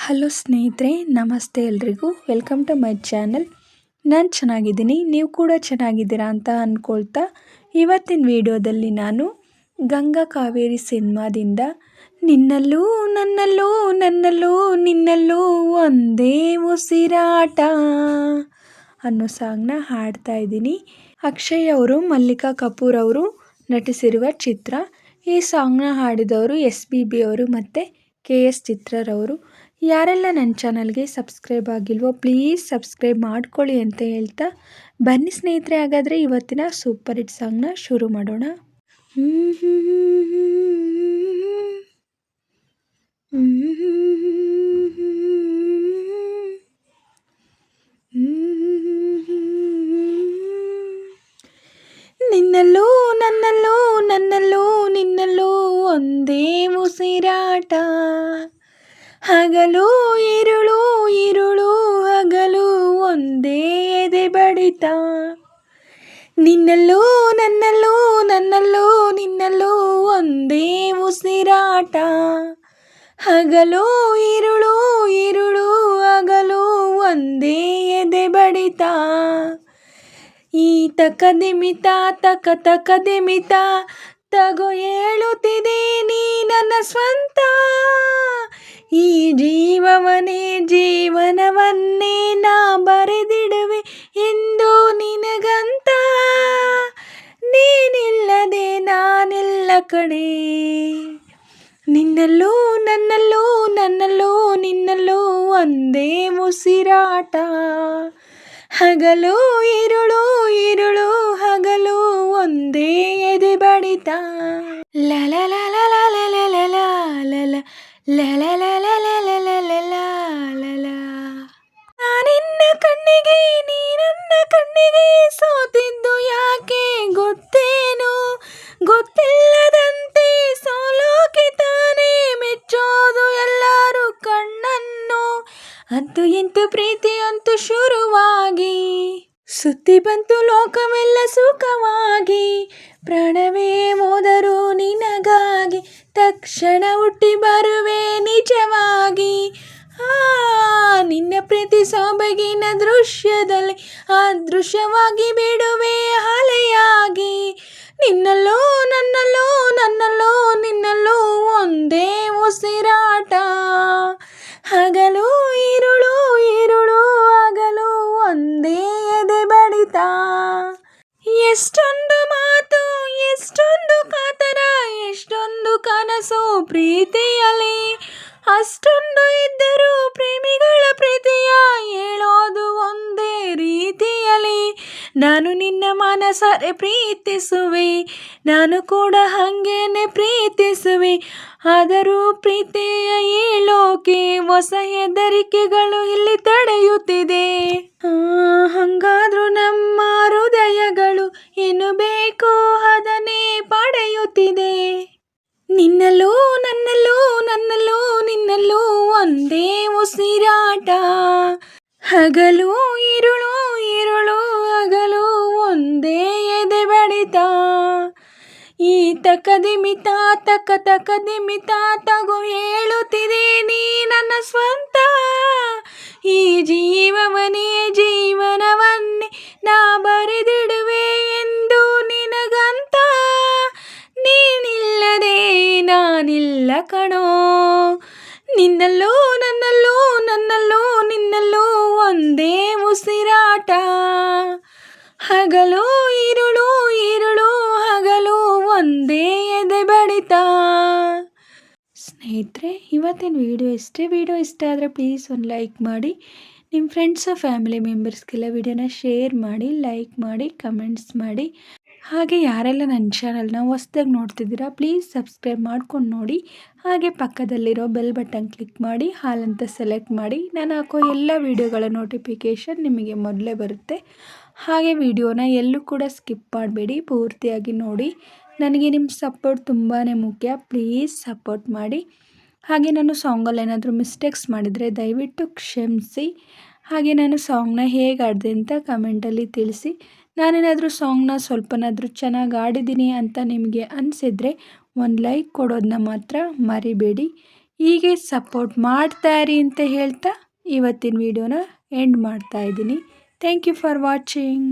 Hello ಸ್ನೇಹಿತರೆ, ನಮಸ್ತೆ ಎಲ್ರಿಗೂ. Welcome to my channel. ನಾನು ಚೆನ್ನಾಗಿದ್ದೀನಿ, ನೀವು ಕೂಡ ಚೆನ್ನಾಗಿದ್ದೀರಾ ಅಂತ ಅಂದ್ಕೊಳ್ತಾ ಇವತ್ತಿನ ವಿಡಿಯೋದಲ್ಲಿ ನಾನು ಗಂಗಾ ಕಾವೇರಿ ಸಿನಿಮಾದಿಂದ ನಿನ್ನಲ್ಲೂ ನನ್ನಲ್ಲೂ ನನ್ನಲ್ಲೂ ನಿನ್ನಲ್ಲೂ ಒಂದೇ ಉಸಿರಾಟ ಅನ್ನೋ ಸಾಂಗ್ನ ಹಾಡ್ತಾ ಇದ್ದೀನಿ. ಅಕ್ಷಯ್ ಅವರು, ಮಲ್ಲಿಕಾ ಕಪೂರ್ ಅವರು ನಟಿಸಿರುವ ಚಿತ್ರ. ಈ ಸಾಂಗ್ನ ಹಾಡಿದವರು SPB ಅವರು ಮತ್ತು KS ಚಿತ್ರರವರು. ಯಾರೆಲ್ಲ ನನ್ನ ಚಾನಲ್ಗೆ ಸಬ್ಸ್ಕ್ರೈಬ್ ಆಗಿಲ್ವೋ ಪ್ಲೀಸ್ ಸಬ್ಸ್ಕ್ರೈಬ್ ಮಾಡ್ಕೊಳ್ಳಿ ಅಂತ ಹೇಳ್ತಾ ಬನ್ನಿ ಸ್ನೇಹಿತರೆ, ಹಾಗಾದರೆ ಇವತ್ತಿನ ಸೂಪರ್ ಹಿಟ್ ಸಾಂಗ್ನ ಶುರು ಮಾಡೋಣ. ನಿನ್ನಲ್ಲೂ ನನ್ನಲ್ಲೂ ನನ್ನಲ್ಲೂ ನಿನ್ನಲ್ಲೂ ಒಂದೇ ಉಸಿರಾಟ, ಹಗಲು ಇರುಳು ಇರುಳು ಹಗಲು ಒಂದೇ ಎದೆ ಬಡಿತ. ನಿನ್ನಲ್ಲೂ ನನ್ನಲ್ಲೂ ನನ್ನಲ್ಲೂ ನಿನ್ನಲ್ಲೂ ಒಂದೇ ಉಸಿರಾಟ, ಹಗಲು ಇರುಳು ಇರುಳು ಹಗಲು ಒಂದೇ ಎದೆ ಬಡಿತ. ಈ ತಕದಿಮಿತ ತಕ ತಕದಿಮಿತ ತಗೋ ಹೇಳುತ್ತಿದೆ ನೀ ನನ್ನ ಸ್ವಂತ. ಈ ಜೀವವನ್ನೇ ಜೀವನವನ್ನೇ ನಾ ಬರೆದಿಡುವೆ ಎಂದು ನಿನಗಂತ. ನೀನಿಲ್ಲದೆ ನಾನಿಲ್ಲ ಕಣೆ. ನಿನ್ನಲ್ಲೂ ನನ್ನಲ್ಲೂ ನನ್ನಲ್ಲೂ ನಿನ್ನಲ್ಲೂ ಒಂದೇ ಉಸಿರಾಟ, ಹಗಲು ಇರುಳು ಇರುಳು ಹಗಲು ಒಂದೇ ಎದೆ ಬಡಿತ. ಲಲ ಲಲ ಲಲ ಲಲ ಲಲ ಲಲ ಲಲ ಲಲ ಲಲ. ನಾನಿನ್ನ ಕಣ್ಣಿಗೆ ನೀ ನನ್ನ ಕಣ್ಣಿಗೆ ಸೋತಿದ್ದು ಯಾಕೆ ಗೊತ್ತೇನೋ, ಗೊತ್ತಿಲ್ಲದಂತೆ ಸೋಲೋಕೆ ತಾನೇ ಮೆಚ್ಚೋದು ಎಲ್ಲರೂ ಕಣ್ಣನ್ನು. ಅಂತೂ ಇಂತೂ ಪ್ರೀತಿಯಂತೂ ಶುರುವಾಗಿ ಸುತ್ತಿ ಬಂತು ಲೋಕವೆಲ್ಲ ಸುಖವಾಗಿ. ಪ್ರಾಣವೇ ಹೋದರೂ ನಿನಗಾಗಿ ತಕ್ಷಣ ಹುಟ್ಟಿ ಬರುವೆ ನಿಜವಾಗಿ. ನಿನ್ನ ಪ್ರೀತಿ ಸೊಬಗಿನ ದೃಶ್ಯದಲ್ಲಿ ಅದೃಶ್ಯವಾಗಿ ಬಿಡುವೆ ಅಲೆಯಾಗಿ. ನಿನ್ನಲ್ಲೂ ನನ್ನಲ್ಲೂ ನನ್ನಲ್ಲೂ ನಿನ್ನಲ್ಲೂ ಒಂದೇ ಉಸಿರಾಟ, ಹಗಲು ಇರುಳು ಇರುಳು ಹಗಲು ಒಂದೇ ಎದೆ ಬಡಿತ. ಎಷ್ಟೊಂದು ಮಾತು ಎಷ್ಟೊಂದು ಕಾತರ ಎಷ್ಟೊಂದು ಕನಸು ಪ್ರೀತಿಯಲಿ, ಅಷ್ಟೊಂದು ಇದ್ದರೂ ಪ್ರೇಮಿಗಳ ಪ್ರೀತಿಯ ಹೇಳೋದು ಒಂದೇ ರೀತಿಯಲಿ. ನಾನು ನಿನ್ನ ಮನಸಾರೆ ಪ್ರೀತಿಸುವೆ, ನಾನು ಕೂಡ ಹಂಗೇನೆ ಪ್ರೀತಿಸುವೆ. ಆದರೂ ಪ್ರೀತಿಯ ಹೇಳೋಕೆ ಹೊಸ ಹೆದರಿಕೆಗಳು ಇಲ್ಲಿ ತಡೆಯುತ್ತಿದೆ. ಹಂಗಾದ್ರೂ ನಮ್ಮ ಹೃದಯಗಳು ಏನು ಬೇಕೋ ಅದನ್ನೇ ಪಡೆಯುತ್ತಿದೆ. ನಿನ್ನಲ್ಲೂ ನನ್ನಲ್ಲೂ ನನ್ನಲ್ಲೂ ನಿನ್ನಲ್ಲೂ ಒಂದೇ ಉಸಿರಾಟ, ಹಗಲು ಇರುಳು ಇರುಳು ಹಗಲು ಒಂದೇ ಎದೆ ಬಡಿತ. ಈ ತಕದಿಮಿತ ತಕ ತಕದಿಮಿತ ತಗೋ ಹೇಳುತ್ತಿದೆ ನೀ ನನ್ನ ಸ್ವಂತ. ಈ ಜೀವವನ್ನೇ ಜೀವನವನ್ನೇ ನಾ ಬರೆದಿಡುವೆ ಎಂದು ನಿನಗಂತ. ನೀನಿಲ್ಲದೆ ನಾನಿಲ್ಲ ಕಣೋ. ನಿನ್ನಲ್ಲೂ ನನ್ನಲ್ಲೂ ನನ್ನಲ್ಲೂ ನಿನ್ನಲ್ಲೂ ಒಂದೇ ಉಸಿರಾಟ, ಹಗಲು ಇರುಳು ಇರುಳು ಹಗಲು ಒಂದೇ ಎದೆ ಬಡಿತ. ಸ್ನೇಹಿತರೆ, ಇವತ್ತಿನ ವಿಡಿಯೋ ಇಷ್ಟೇ. ವಿಡಿಯೋ ಇಷ್ಟ ಆದರೆ ಪ್ಲೀಸ್ ಒಂದು ಲೈಕ್ ಮಾಡಿ, ನಿಮ್ಮ ಫ್ರೆಂಡ್ಸು ಫ್ಯಾಮಿಲಿ ಮೆಂಬರ್ಸ್ಗೆಲ್ಲ ವಿಡಿಯೋನ ಶೇರ್ ಮಾಡಿ, ಲೈಕ್ ಮಾಡಿ, ಕಮೆಂಟ್ಸ್ ಮಾಡಿ. ಹಾಗೆ ಯಾರೆಲ್ಲ ನನ್ನ ಚಾನಲ್ನ ಹೊಸ್ದಾಗಿ ನೋಡ್ತಿದ್ದೀರಾ ಪ್ಲೀಸ್ ಸಬ್ಸ್ಕ್ರೈಬ್ ಮಾಡ್ಕೊಂಡು ನೋಡಿ. ಹಾಗೆ ಪಕ್ಕದಲ್ಲಿರೋ ಬೆಲ್ ಬಟನ್ ಕ್ಲಿಕ್ ಮಾಡಿ ಹಾಲ್ ಅಂತ ಸೆಲೆಕ್ಟ್ ಮಾಡಿ. ನಾನು ಹಾಕೋ ಎಲ್ಲ ವಿಡಿಯೋಗಳ ನೋಟಿಫಿಕೇಷನ್ ನಿಮಗೆ ಮೊದಲೇ ಬರುತ್ತೆ. ಹಾಗೆ ವಿಡಿಯೋನ ಎಲ್ಲೂ ಕೂಡ ಸ್ಕಿಪ್ ಮಾಡಬೇಡಿ, ಪೂರ್ತಿಯಾಗಿ ನೋಡಿ. ನನಗೆ ನಿಮ್ಮ ಸಪೋರ್ಟ್ ತುಂಬಾ ಮುಖ್ಯ, ಪ್ಲೀಸ್ ಸಪೋರ್ಟ್ ಮಾಡಿ. ಹಾಗೆ ನಾನು ಸಾಂಗಲ್ಲಿ ಏನಾದರೂ ಮಿಸ್ಟೇಕ್ಸ್ ಮಾಡಿದರೆ ದಯವಿಟ್ಟು ಕ್ಷಮಿಸಿ. ಹಾಗೆ ನಾನು ಸಾಂಗ್ನ ಹೇಗೆ ಆಡಿದೆ ಅಂತ ಕಮೆಂಟಲ್ಲಿ ತಿಳಿಸಿ. ನಾನೇನಾದರೂ ಸಾಂಗ್ನ ಸ್ವಲ್ಪನಾದರೂ ಚೆನ್ನಾಗಿ ಆಡಿದ್ದೀನಿ ಅಂತ ನಿಮಗೆ ಅನಿಸಿದರೆ ಒಂದು ಲೈಕ್ ಕೊಡೋದನ್ನ ಮಾತ್ರ ಮರಿಬೇಡಿ. ಹೀಗೆ ಸಪೋರ್ಟ್ ಮಾಡ್ತಾ ಇರಿ ಅಂತ ಹೇಳ್ತಾ ಇವತ್ತಿನ ವಿಡಿಯೋನ ಎಂಡ್ ಮಾಡ್ತಾ ಇದ್ದೀನಿ. Thank you for watching.